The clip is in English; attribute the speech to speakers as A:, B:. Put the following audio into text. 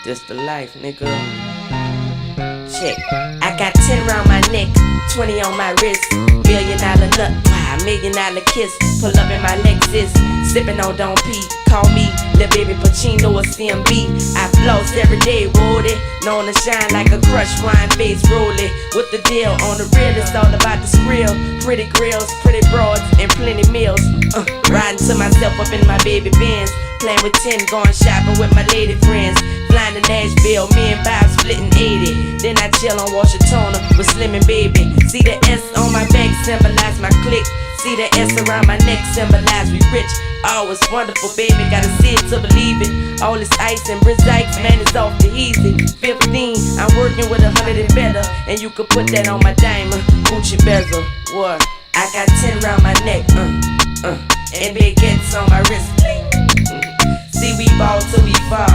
A: This the life, nigga. Check. I got 10 round my neck, 20 on my wrist. $1 million nut, wow, $1 million kiss. Pull up in my Lexus, sippin' on Don P. Call me Lil Baby Pacino or CMB. I floss every day, woody. Known to shine like a crushed wine face, rolling. With the deal on the real, it's all about the skrill. Pretty grills, pretty broads, and plenty meals. Riding to myself up in my baby Benz. Playing with 10, going shopping with my lady friends. Flying to Nashville, me and Bob splitting 80. Then I chill on Washington with Slim and Baby. See the S on my back, symbolize my clique. See the S around my neck, symbolize we rich. Oh, it's wonderful, baby, gotta see it to believe it. All this ice and Brizikes, man, it's off the easy. 15, I'm working with 100 and better. And you could put that on my diamond, Gucci bezel. What? I got 10 round my neck, and big gets on my wrist. See, we ball till we fall.